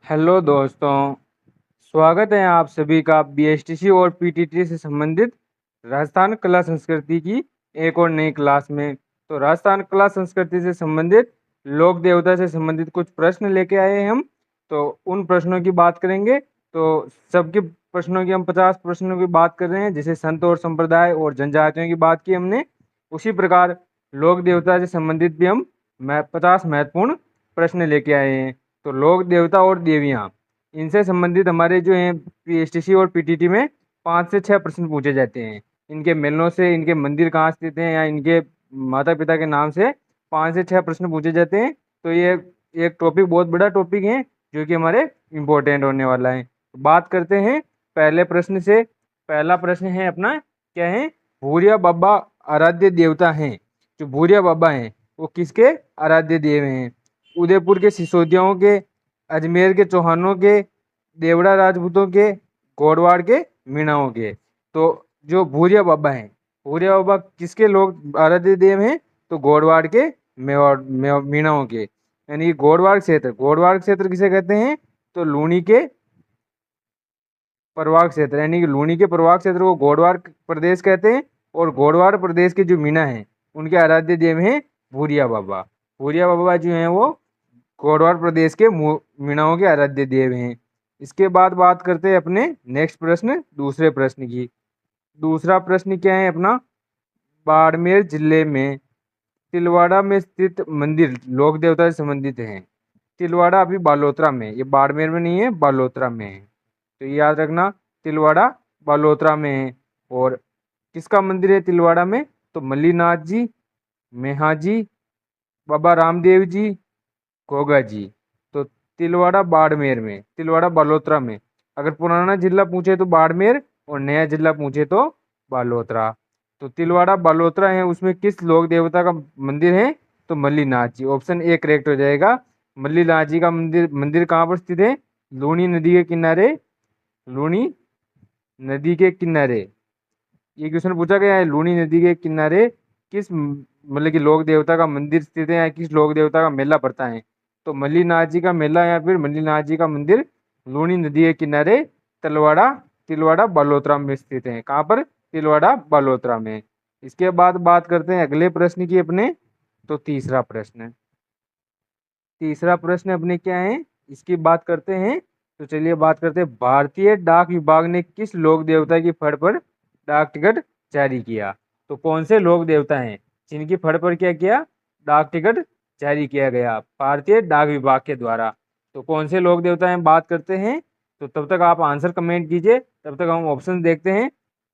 Hello दोस्तों, स्वागत है आप सभी का बीएसटीसी और पीटीटी से संबंधित राजस्थान कला संस्कृति की एक और नई क्लास में। तो राजस्थान कला संस्कृति से संबंधित लोक देवता से संबंधित कुछ प्रश्न लेके आए हैं हम। तो उन प्रश्नों की बात करेंगे। तो सबके प्रश्नों की हम 50 प्रश्नों की बात कर रहे हैं। जैसे संत और संप्रदाय और जनजातियों की बात की हमने, उसी प्रकार लोक देवता से संबंधित भी हम 50 महत्वपूर्ण प्रश्न लेके आए हैं। तो लोक देवता और देवियाँ, इनसे संबंधित हमारे जो हैं पीएसटीसी और पीटीटी में 5 से 6 प्रश्न पूछे जाते हैं। इनके मिलनों से, इनके मंदिर कहाँ स्थित हैं या इनके माता पिता के नाम से 5 से 6 प्रश्न पूछे जाते हैं। तो ये एक टॉपिक, बहुत बड़ा टॉपिक है जो कि हमारे इम्पोर्टेंट होने वाला है। बात करते हैं पहले प्रश्न से। पहला प्रश्न है अपना, क्या है? भूरिया बाबा आराध्य देवता हैं। जो भूरिया बाबा हैं वो किसके आराध्य देव हैं? उदयपुर के सिसोदियाओं के, अजमेर के चौहानों के, देवड़ा राजपूतों के, गोडवाड़ के मीणाओं के। तो जो भूरिया बाबा हैं, भूरिया बाबा किसके लोग आराध्य देव हैं? तो गोडवाड़ के, मीणाओं के। यानी कि गोडवाड़ क्षेत्र किसे कहते हैं? तो लूणी के प्रवाह क्षेत्र, यानी कि लूणी के प्रवाह क्षेत्र को गोडवाड़ प्रदेश कहते हैं। और गोडवाड़ प्रदेश के जो मीणा हैं उनके आराध्य देव हैं भूरिया बाबा। भूरिया बाबा जो हैं वो गोडवाड़ प्रदेश के मीणाओं के आराध्य देव हैं। इसके बाद बात करते हैं अपने नेक्स्ट प्रश्न, दूसरे प्रश्न की। दूसरा प्रश्न क्या है अपना? बाड़मेर जिले में तिलवाड़ा में स्थित मंदिर लोक देवता से संबंधित हैं। तिलवाड़ा अभी बालोतरा में, ये बाड़मेर में नहीं है, बालोतरा में है। तो ये याद रखना, तिलवाड़ा बालोतरा में है। और किसका मंदिर है तिलवाड़ा में? तो मल्लीनाथ जी, मेहाजी, बाबा रामदेव जी, गोगा जी। तो तिलवाड़ा बाड़मेर में, तिलवाड़ा बालोतरा में। अगर पुराना जिला पूछे तो बाड़मेर और नया जिला पूछे तो बालोतरा। तो तिलवाड़ा बालोतरा है, उसमें किस लोक देवता का मंदिर है? तो मल्लीनाथ जी। ऑप्शन ए करेक्ट हो जाएगा। मल्लीनाथ जी का मंदिर मंदिर कहाँ पर स्थित है? लूनी नदी के किनारे, लूनी नदी के किनारे। ये क्वेश्चन पूछा गया है, लूनी नदी के किनारे किस मतलब कि लोक देवता का मंदिर स्थित है या किस लोक देवता का मेला पड़ता है? तो मल्लीनाथ जी का मेला या फिर मल्लीनाथ जी का मंदिर लूनी नदी के किनारे तिलवाड़ा तिलवाड़ा बालोतरा में स्थित है। कहाँ पर? तिलवाड़ा बालोतरा में। इसके बाद बात करते हैं अगले प्रश्न की अपने। तो तीसरा प्रश्न, तीसरा प्रश्न अपने क्या है, इसकी बात करते हैं। तो चलिए बात करते हैं, भारतीय डाक विभाग ने किस लोक देवता की फड़ पर डाक टिकट जारी किया? तो कौन से लोक देवता हैं जिनकी फड़ पर क्या किया? डाक टिकट जारी किया गया भारतीय डाक विभाग के द्वारा। तो कौन से लोक देवता हैं बात करते हैं। तो तब तक आप आंसर कमेंट कीजिए, तब तक हम ऑप्शन देखते हैं।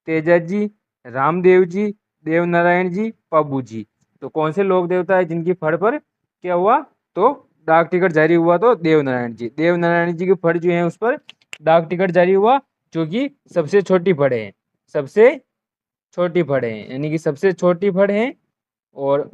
तेजा जी, रामदेव जी, देवनारायण जी, पब्बू जी। तो कौन से लोक देवता है जिनकी फड़ पर क्या हुआ? तो डाक टिकट जारी हुआ। तो देवनारायण जी, देवनारायण जी की फड़ जो है उस पर डाक टिकट जारी हुआ, जो कि सबसे छोटी फड़ है, सबसे छोटी फड़ है, यानी कि सबसे छोटी फड़ है। और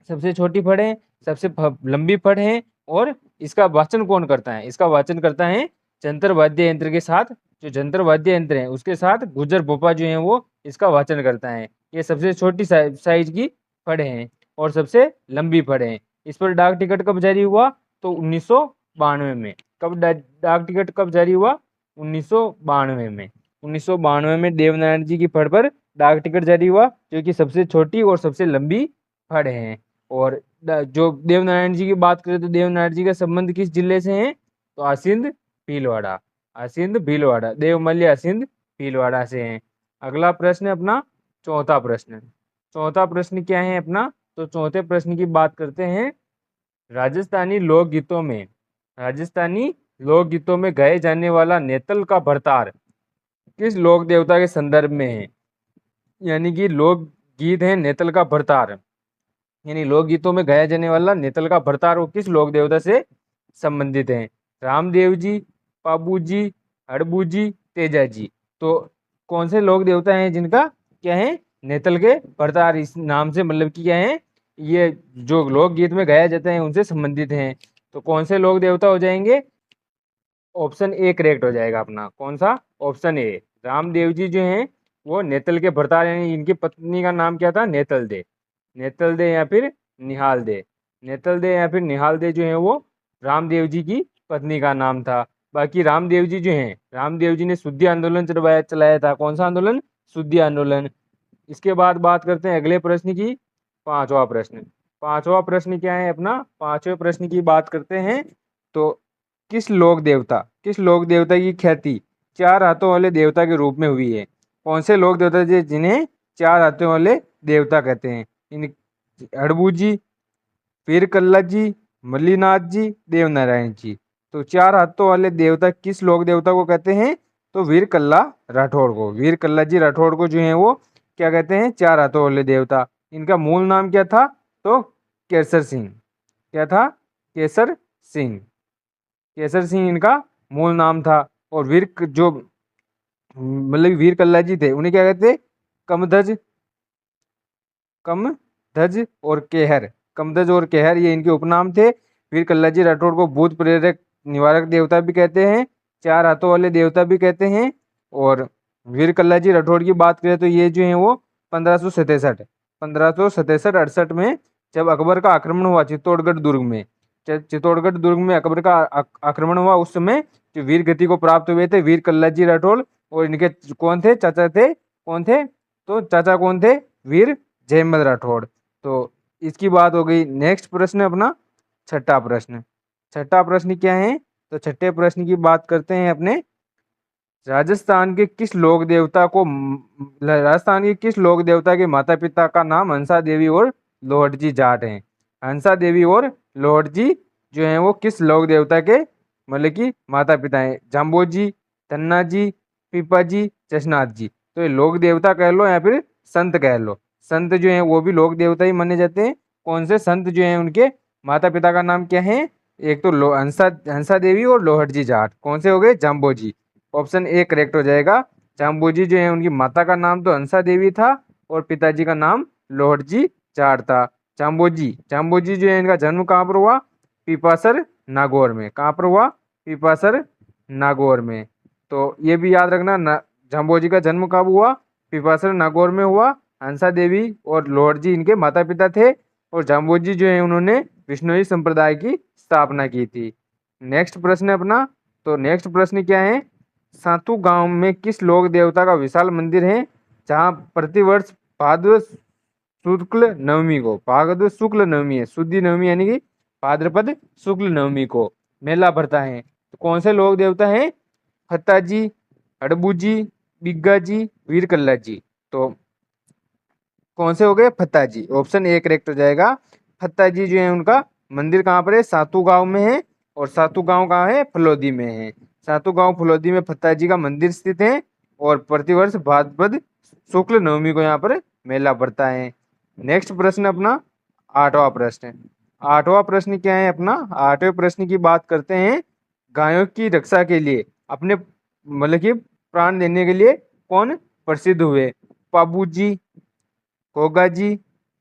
सबसे छोटी फड़ है, सबसे लंबी फड़ है। और इसका वाचन कौन करता है? इसका वाचन करता है जंतर वाद्य यंत्र के साथ। जो जंतर वाद्य यंत्र है उसके साथ गुज्जर भोपा जो है वो इसका वाचन करता है। ये सबसे छोटी साइज की फड़ है और सबसे लंबी फड़ है। इस पर डाक टिकट कब जारी हुआ? तो 1992 में। कब डाक टिकट कब जारी हुआ? 1992 में। 1992 में देवनारायण जी की फड़ पर डाक टिकट जारी हुआ, जो कि सबसे छोटी और सबसे लंबी फड़ है। और जो देवनारायण जी की बात करें तो देवनारायण जी का संबंध किस जिले से है? तो असिंध भीलवाड़ा, असिंध भीलवाड़ा, देवमल्य असिंध भीलवाड़ा से हैं। अगला प्रश्न अपना चौथा प्रश्न। चौथा प्रश्न क्या है अपना? तो चौथे प्रश्न की बात करते हैं। राजस्थानी लोकगीतों में, राजस्थानी लोकगीतों में गाए जाने वाला नेतल का भरतार किस लोक देवता के संदर्भ में है? यानी कि लोक गीत है नेतल का भरतार, यानी लोकगीतों में गाया जाने वाला नेतल का भरतार वो किस लोक देवता से संबंधित है? रामदेव जी, पाबू जी, हड़बू जी, तेजा जी। तो कौन से लोक देवता हैं जिनका क्या है नेतल के भरतार इस नाम से, मतलब कि क्या है, ये जो लोकगीत में गाया जाते हैं उनसे संबंधित हैं। तो कौन से लोक देवता हो जाएंगे? ऑप्शन ए करेक्ट हो जाएगा अपना। कौन सा? Option A. रामदेव जी जो हैं वो नेतल के भरतार, यानी इनकी पत्नी का नाम क्या था? नेतल दे, नेतल दे या फिर निहाल दे। नेतल दे या फिर निहाल दे जो है वो रामदेव जी की पत्नी का नाम था। बाकी रामदेव जी जो हैं, रामदेव जी ने शुद्धि आंदोलन चलाया था। कौन सा आंदोलन? शुद्धि आंदोलन। इसके बाद बात करते हैं अगले प्रश्न की, पांचवा प्रश्न। पांचवा प्रश्न क्या है अपना? पांचवें प्रश्न की बात करते हैं। तो किस लोक देवता की ख्याति चार हाथों वाले देवता के रूप में हुई है? कौन से लोक देवता जिन्हें चार हाथों वाले देवता कहते हैं? इन हड़बू जी, पीर कल्ला जी, मल्लीनाथ जी, देवनारायण जी। तो चार हाथों वाले देवता किस लोक देवता को कहते हैं? तो वीर कल्ला राठौड़ को, वीर कल्ला जी राठौड़ को जो है वो क्या कहते हैं? चार हाथों वाले देवता। इनका मूल नाम क्या था? तो केसर सिंह। क्या था? केसर सिंह। केसर सिंह इनका मूल नाम था। और जो मतलब वीर कल्ला जी थे उन्हें क्या कहते? कमध्वज, कमध्वज और केहर, कमध्वज और केहर ये इनके उपनाम थे। वीर कल्ला जी राठौड़ को भूत प्रेरक निवारक देवता भी कहते हैं, चार हाथों वाले देवता भी कहते हैं। और वीर कल्ला जी राठौड़ की बात करें तो ये जो है वो 1567 में जब अकबर का आक्रमण हुआ चित्तौड़गढ़ दुर्ग में, चित्तौड़गढ़ दुर्ग में अकबर का आक्रमण हुआ, उस समय जो वीर गति को प्राप्त हुए थे वीर कल्ला जी राठौड़। और इनके कौन थे? चाचा थे। कौन थे? तो चाचा कौन थे? वीर जयमल राठौड़। तो इसकी बात हो गई। नेक्स्ट प्रश्न अपना छठा प्रश्न। छठा प्रश्न क्या है? तो छठे प्रश्न की बात करते हैं अपने। राजस्थान के किस लोक देवता के माता पिता का नाम हंसा देवी और लोहट जी जाट हैं? हंसा देवी और लोहट जी जो हैं वो किस लोक देवता के मतलब कि माता पिता हैं? जाम्बो जी, धन्ना जी, पीपा जी, चशनाथ जी। तो ये लोक देवता कह लो या फिर संत कह लो। संत जो हैं वो भी लोक देवता ही माने जाते हैं। कौन से संत जो हैं उनके माता पिता का नाम क्या है? एक तो हंसा देवी और लोहट जी जाट। कौन से हो गए? जाम्बो जी। ऑप्शन ए करेक्ट हो जाएगा। जाम्बू जी जो है उनकी माता का नाम तो हंसा देवी था और पिताजी का नाम लोहट जी जाट था। जाम्बू जी जो है इनका जन्म कहाँ पर हुआ? पीपासर नागौर में। कहाँ पर हुआ? पीपासर नागौर में। तो ये भी याद रखना जाम्बू जी का जन्म कब हुआ? पीपासर नागौर में हुआ। हंसा देवी और लोहट जी इनके माता पिता थे। और जाम्बू जी जो है उन्होंने विष्णुई संप्रदाय की स्थापना की थी। नेक्स्ट प्रश्न है अपना। तो नेक्स्ट प्रश्न क्या है? सातू गांव में किस लोक देवता का विशाल मंदिर है जहां प्रतिवर्ष भाद्रपद शुक्ल नवमी है, शुद्धि नवमी यानी कि भाद्रपद शुक्ल नवमी को मेला भरता है? तो कौन से लोक देवता है? फत्ता जी, हड़बू जी, बिग्गा जी, वीर कल्ला जी। तो कौन से हो गए? फत्ता जी। ऑप्शन ए करेक्ट हो जाएगा। फत्ता जी जो है उनका मंदिर कहाँ पर है? सातू गांव में है। और सातू गांव कहाँ है? फलोदी में है। सातू गांव फलोदी में फत्ता जी का मंदिर स्थित है। और प्रतिवर्ष भाद्रपद शुक्ल नवमी को यहाँ पर मेला पड़ता है। नेक्स्ट प्रश्न अपना आठवां प्रश्न। आठवां प्रश्न क्या है अपना? आठवें प्रश्न की बात करते हैं। गायों की रक्षा के लिए अपने मतलब कि प्राण देने के लिए कौन प्रसिद्ध हुए? पाबू जी, गोगा जी,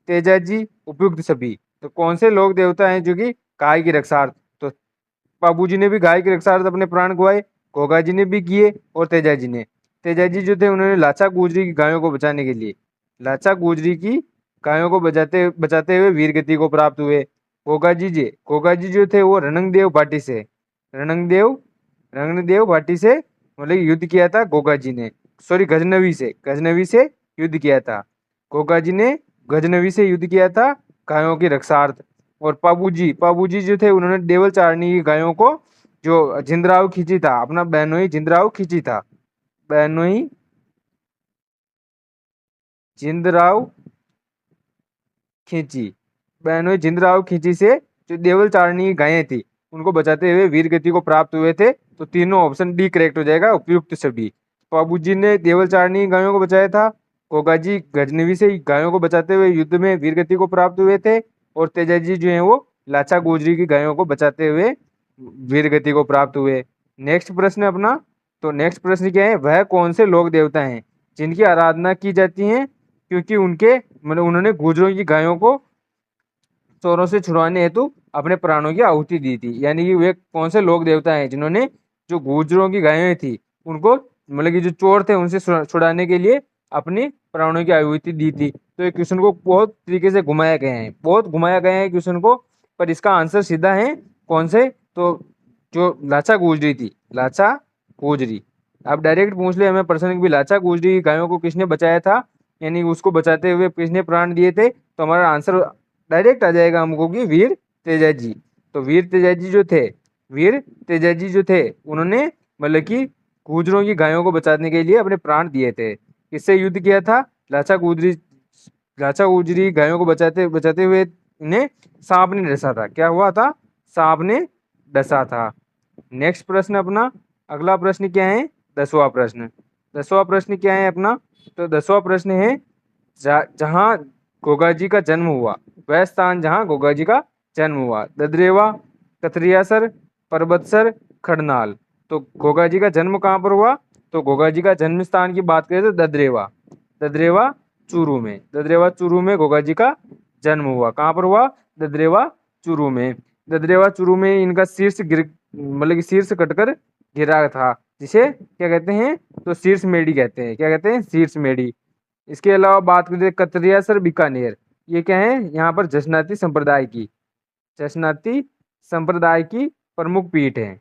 तेजा जी, उपयुक्त सभी। तो कौन से लोक देवता हैं जो कि गाय की रक्षार्थ? तो बाबू जी ने भी गाय की रक्षार्थ अपने प्राण गवाए, गोगा जी ने भी किए और तेजा जी ने। तेजा जी जो थे उन्होंने लाचा गुजरी की गायों को बचाने के लिए, लाचा गुजरी की गायों को बचाते बचाते हुए वीरगति को प्राप्त हुए। गोगा जी जो थे वो रणंगदेव भाटी से, रणंगदेव रणदेव भाटी से मतलब युद्ध किया था गोगा जी ने। सॉरी, गजनवी से युद्ध किया था। गोगा जी ने गजनवी से युद्ध किया था गायों की रक्षार्थ। और पाबू जी जो थे उन्होंने देवल चारणी की गायों को जो जिंदराव खींची था, अपना बहनोई जिंदराव खींची था, बहनोई जिंदराव खींची, बहनोई जिंदराव खींची से जो देवल चारणी की गायें थी उनको बचाते हुए वीर गति को प्राप्त हुए थे। तो तीनों ऑप्शन डी करेक्ट हो जाएगा, उपयुक्त सभी। पाबू जी ने देवल चारणी की गायों को बचाया था, गोगा जी गजनवी से गायों को बचाते हुए युद्ध में वीरगति को प्राप्त हुए थे। और तेजा जी जो है वो लाचा गुजरी की गायों को बचाते हुए वीरगति को प्राप्त हुए। नेक्स्ट प्रश्न अपना। तो नेक्स्ट प्रश्न क्या है? वह कौन से लोक देवता हैं जिनकी आराधना की जाती है क्योंकि उनके मतलब उन्होंने गुजरों की गायों को चोरों से छुड़वाने हेतु अपने प्राणों की आहुति दी थी? यानी कि वे कौन से लोक देवता हैं जिन्होंने जो गुजरों की गायें थी उनको मतलब कि जो चोर थे उनसे छुड़ाने के लिए अपनी प्राणों की आहुति दी थी? तो ये क्वेश्चन को बहुत तरीके से घुमाया गया है, बहुत घुमाया गया है क्वेश्चन को, पर इसका आंसर सीधा है कौन से? तो जो लाचा गुजरी थी, लाचा गुजरी। आप डायरेक्ट पूछ ले हमें प्रश्न कि लाचा गुजरी गायों को किसने बचाया था, यानी उसको बचाते हुए किसने प्राण दिए थे, तो हमारा आंसर डायरेक्ट आ जाएगा हमको कि वीर तेजाजी। तो वीर तेजाजी जो थे, वीर तेजाजी जो थे उन्होंने मतलब कि गुजरों की गायों को बचाने के लिए अपने प्राण दिए थे। किससे युद्ध किया था? लाचा गुजरी, लाचा गुजरी गायों को बचाते बचाते हुए इन्हें सांप ने डसा था। क्या हुआ था? सांप ने डसा था। नेक्स्ट प्रश्न अपना, अगला प्रश्न क्या है? 10वां प्रश्न। 10वां प्रश्न क्या है अपना? तो 10वां प्रश्न है जहाँ गोगा जी का जन्म हुआ, वह स्थान जहाँ गोगा जी का जन्म हुआ, ददरेवा, कथरियासर, परबतसर, खड़नाल। तो गोगा जी का जन्म कहाँ पर हुआ? तो गोगा जी का जन्म स्थान की बात करें तो ददरेवा, ददरेवा चूरू में, ददरेवा चूरू में गोगा जी का जन्म हुआ। कहाँ पर हुआ? ददरेवा चूरू में। ददरेवा चूरू में इनका शीर्ष गिर मतलब कि शीर्ष कटकर गिरा था, जिसे क्या कहते हैं? तो शीर्ष मेढ़ी कहते हैं। क्या कहते हैं? शीर्ष मेढ़ी। इसके अलावा बात करें कतरियासर बीकानेर, ये क्या है? यहाँ पर जसनाती संप्रदाय की, जसनाती संप्रदाय की प्रमुख पीठ है।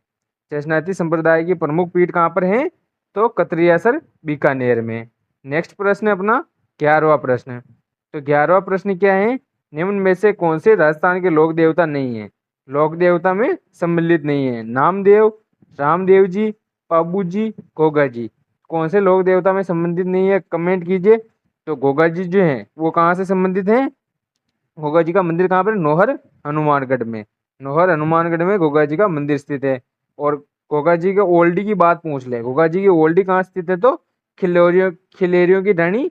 जसनाती संप्रदाय की प्रमुख पीठ कहाँ पर है? तो कतरियासर बीकानेर में। नेक्स्ट प्रश्न अपना 11वां प्रश्न। तो 11वां प्रश्न क्या है? निम्न में से कौन से राजस्थान के लोक देवता नहीं है, लोक देवता में सम्मिलित नहीं है? नामदेव, रामदेव जी, पाबू जी, गोगा जी। कौन से लोक देवता में संबंधित नहीं है? कमेंट कीजिए। तो गोगा जी जो हैं वो कहाँ से संबंधित हैं? गोगा जी का मंदिर कहाँ पर? नौहर हनुमानगढ़ में, नौहर हनुमानगढ़ में गोगा जी का मंदिर स्थित है। और गोगा जी के ओल्डी की बात पूछ ले, गोगा जी की ओल्डी कहाँ स्थित है? तो खिलेरियों, खिलेरियों की ढाणी,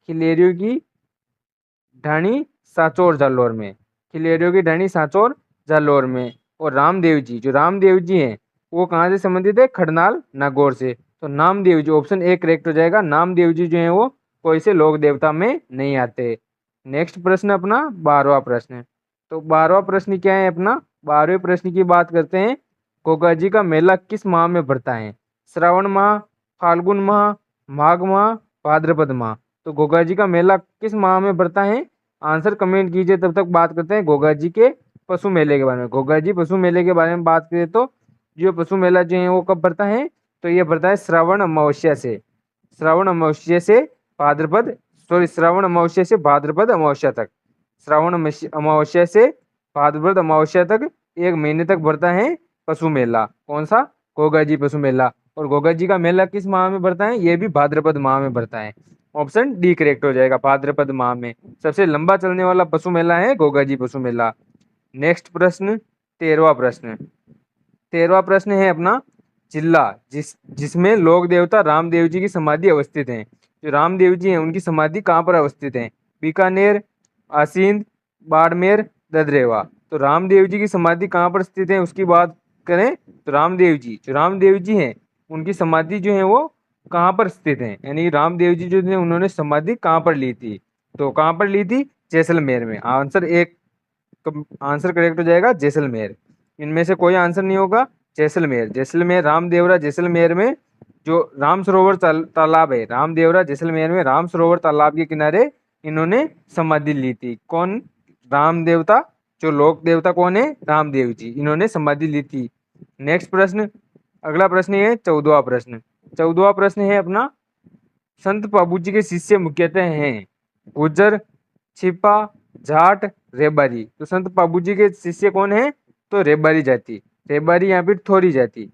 खिलेरियों की ढाणी सांचौर जालौर में, खिलेरियों की ढाणी सांचौर जालौर में। और रामदेव जी, जो रामदेव जी हैं वो कहाँ से संबंधित है? खड़नाल नागौर से। तो Namdev ji, option A correct हो जाएगा। नामदेव जी जो है वो कोई से लोक देवता में नहीं आते। नेक्स्ट प्रश्न अपना 12वां प्रश्न। तो 12वां प्रश्न क्या है अपना? 12वें प्रश्न की बात करते हैं। गोगा जी का मेला किस माह में भरता है? श्रावण माह, फाल्गुन माह, माघ माह, भाद्रपद माह। तो गोगा जी का मेला किस माह में भरता है? आंसर कमेंट कीजिए। तब तक बात करते हैं गोगा जी के पशु मेले के बारे में। गोगा जी पशु मेले के बारे में बात करें तो जो पशु मेला जो है वो कब भरता है? तो ये भरता है श्रावण अमावस्या से, श्रावण अमावस्या से भाद्रपद, सॉरी श्रावण अमावस्या से भाद्रपद अमावस्या तक, श्रावण अमावस्या से भाद्रपद अमावस्या तक 1 महीने तक भरता है पशु मेला। कौन सा? गोगा जी पशु मेला। और गोगा जी का मेला किस माह में भरता है? ये भी भाद्रपद माह में भरता है। ऑप्शन डी करेक्ट हो जाएगा। भाद्रपद माह में सबसे लंबा चलने वाला पशु मेला है गोगा जी पशु मेला। नेक्स्ट प्रश्न 13वां प्रश्न। 13वां प्रश्न है अपना, जिला जिसमें लोक देवता रामदेव जी की समाधि अवस्थित है। जो रामदेव जी हैं उनकी समाधि कहाँ पर अवस्थित है? बीकानेर, आसींद, बाड़मेर, ददरेवा। तो रामदेव जी की समाधि कहाँ पर स्थित है उसकी बात करें तो रामदेव जी, जो रामदेव जी हैं उनकी समाधि जो है वो कहाँ पर स्थित है, यानी रामदेव जी जो थे उन्होंने समाधि कहाँ पर ली थी? तो कहाँ पर ली थी? जैसलमेर में। आंसर एक, आंसर करेक्ट हो जाएगा जैसलमेर। इनमें से कोई आंसर नहीं होगा। जैसलमेर, जैसलमेर रामदेवरा जैसलमेर में जो राम सरोवर तालाब है, रामदेवरा जैसलमेर में राम सरोवर तालाब के किनारे इन्होंने समाधि ली थी। कौन? राम देवता, जो लोक देवता कौन है? रामदेव जी, इन्होंने समाधि ली थी। नेक्स्ट प्रश्न, अगला प्रश्न है 14वां प्रश्न। 14वां प्रश्न है अपना, संत बाबू जी के शिष्य मुख्यतः हैं गुज्जर, छिपा, जाट, रेबारी। तो संत बाबू जी के शिष्य कौन है? तो रेबारी जाति, रेबारी या फिर थोरी जाति,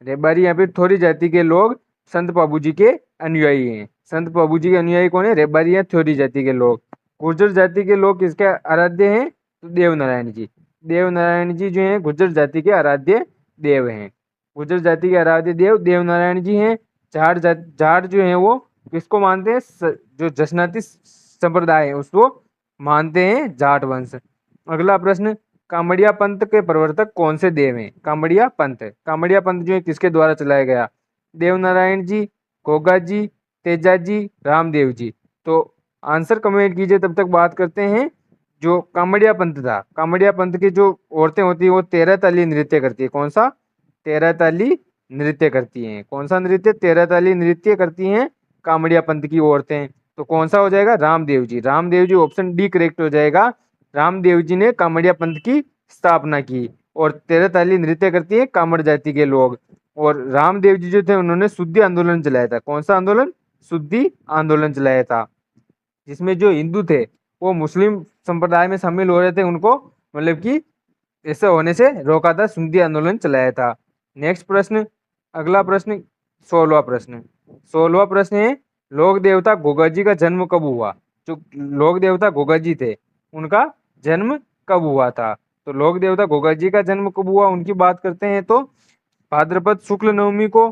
रेबारी या फिर थोरी जाति के लोग संत बाबू जी के अनुयायी हैं। संत बाबू जी के अनुयायी कौन है? रेबारी या थोरी जाति के लोग। गुर्जर जाति के लोग किसके आराध्य हैं? तो देवनारायण जी, देवनारायण जी जो हैं गुर्जर जाति के आराध्य देव हैं। गुर्जर जाति के आराध्य देव देवनारायण जी हैं। जाट जो है वो किसको मानते हैं? जो जसनाती संप्रदाय है उसको मानते हैं, जाट वंश। अगला प्रश्न, कामड़िया पंथ के प्रवर्तक कौन से देव हैं? कामड़िया पंथ, कामड़िया पंथ जो है किसके द्वारा चलाया गया? देवनारायण जी, गोगा जी, तेजा जी, रामदेव जी। तो आंसर कमेंट कीजिए। तब तक बात करते हैं जो कामड़िया पंथ था, कामड़िया पंथ की जो औरतें होती है वो 13 ताली नृत्य करती है। कौन सा? 13 ताली नृत्य करती हैं। कौन सा नृत्य? 13 ताली नृत्य करती हैं कामड़िया पंथ की औरतें। तो कौन सा हो जाएगा? Ramdev ji, Ramdev ji option D correct हो जाएगा। रामदेव जी ने कामड़िया पंथ की स्थापना की। और 13 ताली नृत्य करती है कामड़ जाति के लोग। और रामदेव जी जो थे उन्होंने शुद्धि आंदोलन चलाया था। कौन सा आंदोलन? शुद्धि आंदोलन चलाया था, जिसमें जो हिंदू थे वो मुस्लिम संप्रदाय में शामिल हो रहे थे, उनको मतलब कि ऐसा होने से रोका था, शुद्धि आंदोलन चलाया था। नेक्स्ट प्रश्न, अगला प्रश्न 16वां प्रश्न। 16वां प्रश्न है, लोक देवता गोगा जी का जन्म कब हुआ? जो लोक देवता गोगा जी थे उनका जन्म कब हुआ था? तो लोक देवता गोगा जी का जन्म कब हुआ उनकी बात करते हैं तो भाद्रपद शुक्ल नवमी को,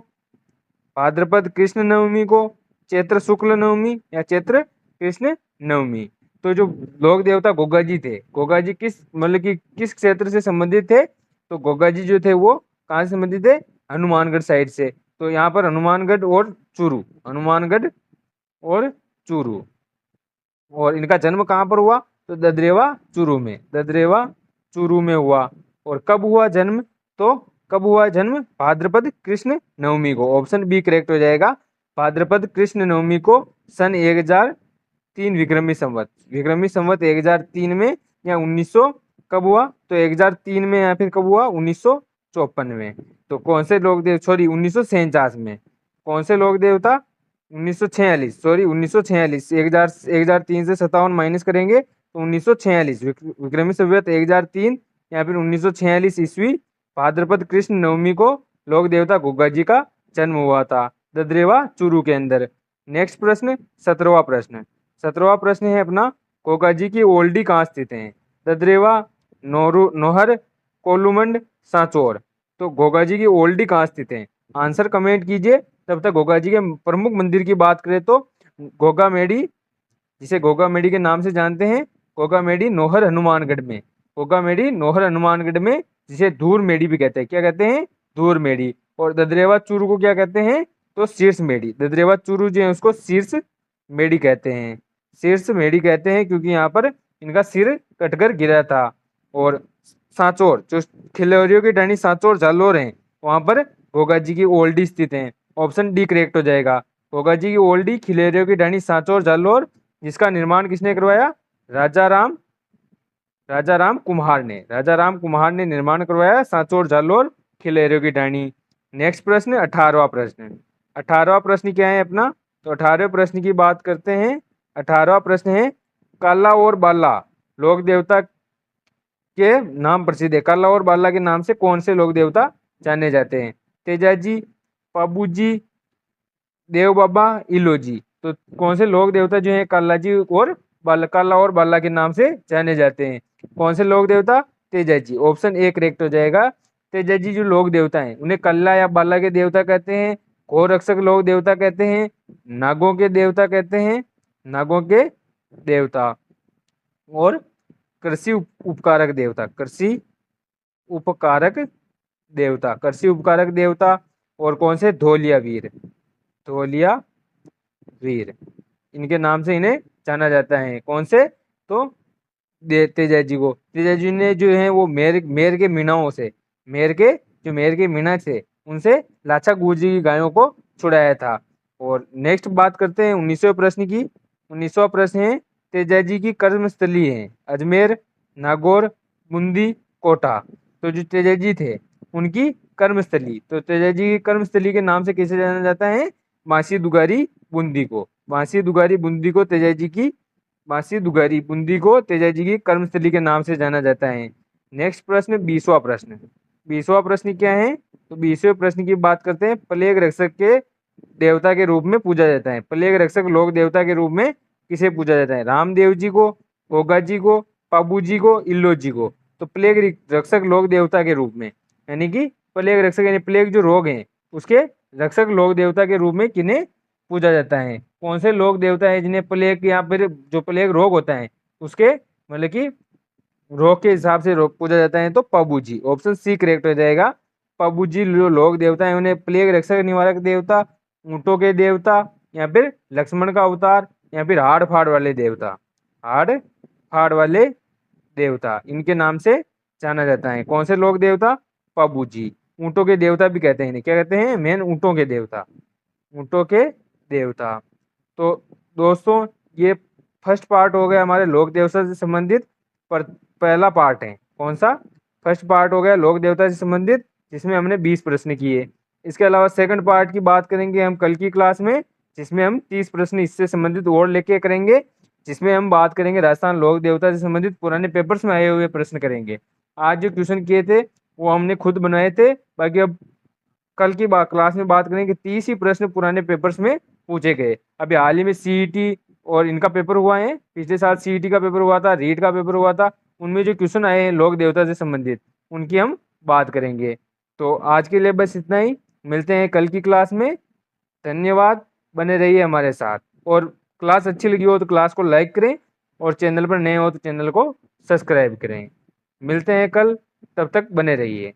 भाद्रपद कृष्ण नवमी को, चैत्र शुक्ल नवमी या चैत्र कृष्ण नवमी। तो जो लोक देवता गोगा जी थे, गोगा जी किस मतलब कि किस क्षेत्र से संबंधित थे? तो गोगा जी जो थे वो कहाँ से संबंधित थे? हनुमानगढ़ साइड से। तो यहाँ पर हनुमानगढ़ और चूरू, हनुमानगढ़ और चूरू। और इनका जन्म कहाँ पर हुआ? तो ददरेवा चूरू में, ददरेवा चूरू में हुआ। और कब हुआ जन्म? तो कब हुआ जन्म? भाद्रपद कृष्ण नवमी को। ऑप्शन बी करेक्ट हो जाएगा। भाद्रपद कृष्ण नवमी को सन 1003 विक्रमी संवत 1003 में या 1900 कब हुआ? तो 1003 में या फिर कब हुआ? 1954 में। तो कौन से लोक देव, सॉरी 1947 में। कौन से लोक देवता? 1946, सॉरी 1946। 1003 से 57 माइनस करेंगे तो 1946, विक्रमी संवत 1003 या फिर 1946 ईस्वी भाद्रपद कृष्ण नवमी को लोक देवता गोगा जी का जन्म हुआ था ददरेवा चूरू के अंदर। नेक्स्ट प्रश्न 17वां प्रश्न। 17वां प्रश्न है अपना, गोगा जी की ओल्डी कहाँ स्थित है? ददरेवा, नोहर, कोलूमंड, सांचौर। तो गोगा जी की ओल्डी कहाँ स्थित है? आंसर कमेंट कीजिए। तब तक गोगा जी के प्रमुख मंदिर की बात करें तो गोगा मेडी, जिसे गोगा मेडी के नाम से जानते हैं, गोगा मेडी नोहर हनुमानगढ़ में, गोगा मेडी नोहर हनुमानगढ़ में, जिसे धूर मेडी भी कहते हैं। क्या कहते हैं? धूर मेडी। और ददरेवा चूरू को क्या कहते हैं? तो शीर्ष मेडी। ददरेवा चूरू जो है उसको शीर्ष मेडी कहते हैं, शीर्ष मेडी कहते हैं, क्योंकि यहाँ पर इनका सिर कटकर गिरा था। और सांचौर, जो खिलौरियों की टहनी सांचौर जालोर है, वहां पर गोगा जी की ओल्डी स्थित है। ऑप्शन डी करेक्ट हो जाएगा। गोगा जी की ओल्डी खिलेरियों की ढाणी सांचौर जालोर, जिसका निर्माण किसने करवाया? राजा राम कुम्हार ने, राजा राम कुम्हार ने निर्माण करवाया सांचौर जालोर खिलेरियों की ढाणी। नेक्स्ट प्रश्न 18वां प्रश्न। 18वां प्रश्न क्या है अपना? तो 18वें प्रश्न की बात करते हैं। 18वां प्रश्न है, काला और बाला लोक देवता के नाम प्रसिद्ध है। काला और बाला के नाम से कौन से लोक देवता जाने जाते हैं? तेजाजी, पाबूजी, देव बाबा, इलोजी। तो कौन से लोक देवता जो है काला जी और बाला, काला और बाला के नाम से जाने जाते हैं? कौन से लोक देवता? तेजाजी। ऑप्शन ए करेक्ट हो जाएगा। तेजाजी जो लोक देवता हैं उन्हें कल्ला या बाला के देवता कहते हैं, गोरक्षक लोक देवता कहते हैं, नागों के देवता कहते हैं, नागों के देवता, और कृषि उपकारक देवता, कृषि उपकारक देवता, कृषि उपकारक देवता। और कौन से? धोलिया वीर, धोलिया वीर, इनके नाम से इन्हें जाना जाता है। कौन से? तो तेजाजी को, तेजाजी ने जो है वो मेर के मीणाओं से, मेर के मीणा थे उनसे लाछा गुर्जी की गायों को छुड़ाया था। और नेक्स्ट बात करते हैं 19वें प्रश्न की। 19वां प्रश्न है, तेजाजी की कर्मस्थली है अजमेर, नागौर, बूंदी, कोटा। तो जो तेजाजी थे उनकी कर्मस्थली, तो तेजाजी की कर्मस्थली के नाम से कैसे जाना जाता है? बांसी दुगारी बूंदी को, बांसी दुगारी बूंदी को तेजाजी की, बांसी दुगारी बूंदी को तेजाजी की कर्मस्थली के नाम से जाना जाता है। नेक्स्ट प्रश्न 20वां प्रश्न। 20वां प्रश्न क्या है? तो 20वें प्रश्न की बात करते हैं, प्लेग रक्षक के देवता के रूप में पूजा जाता है। प्लेग रक्षक लोक देवता के रूप में किसे पूजा जाता है? रामदेव जी को, गोगा जी को, पाबू जी को, इल्लो जी को। तो प्लेग रक्षक लोक देवता के रूप में, यानी कि प्लेग रक्षक यानी प्लेग जो रोग है उसके रक्षक लोक देवता के रूप में किन्हें पूजा जाता है? कौन से लोक देवता है जिन्हें प्लेग या फिर जो प्लेग रोग होता है उसके मतलब कि रोग के हिसाब से रोग पूजा जाता है? तो पाबू जी। ऑप्शन सी करेक्ट हो जाएगा। पाबू जी जो लोक देवता है उन्हें प्लेग रक्षक निवारक देवता, ऊंटों के देवता, या फिर लक्ष्मण का अवतार, या फिर हाड़ फाड़ वाले देवता, हाड़ फाड़ वाले देवता, इनके नाम से जाना जाता है। कौन से लोक देवता? पाबू जी। ऊंटों के देवता भी कहते हैं इन्हें, क्या कहते हैं? मेन ऊंटों के देवता, ऊंटों के देवता। तो दोस्तों ये फर्स्ट पार्ट हो गया हमारे लोक देवता से संबंधित। पर पहला पार्ट है कौन सा? फर्स्ट पार्ट हो गया लोक देवता से संबंधित, जिसमें हमने 20 प्रश्न किए। इसके अलावा सेकंड पार्ट की बात करेंगे हम कल की क्लास में, जिसमें हम 30 प्रश्न इससे संबंधित और लेके करेंगे, जिसमें हम बात करेंगे राजस्थान लोक देवता से संबंधित पुराने पेपर्स में आए हुए प्रश्न करेंगे। आज जो क्वेश्चन किए थे वो हमने खुद बनाए थे, बाकी अब कल की क्लास में बात करेंगे 30 ही प्रश्न पुराने पेपर्स में पूछे गए। अभी हाल ही में सीईटी और इनका पेपर हुआ है, पिछले साल सीईटी का पेपर हुआ था, रीट का पेपर हुआ था, उनमें जो क्वेश्चन आए हैं लोक देवता से संबंधित उनकी हम बात करेंगे। तो आज के लिए बस इतना ही, मिलते हैं कल की क्लास में। धन्यवाद, बने रहिए हमारे साथ, और क्लास अच्छी लगी हो तो क्लास को लाइक करें, और चैनल पर नए हो तो चैनल को सब्सक्राइब करें। मिलते हैं कल, तब तक बने रहिए।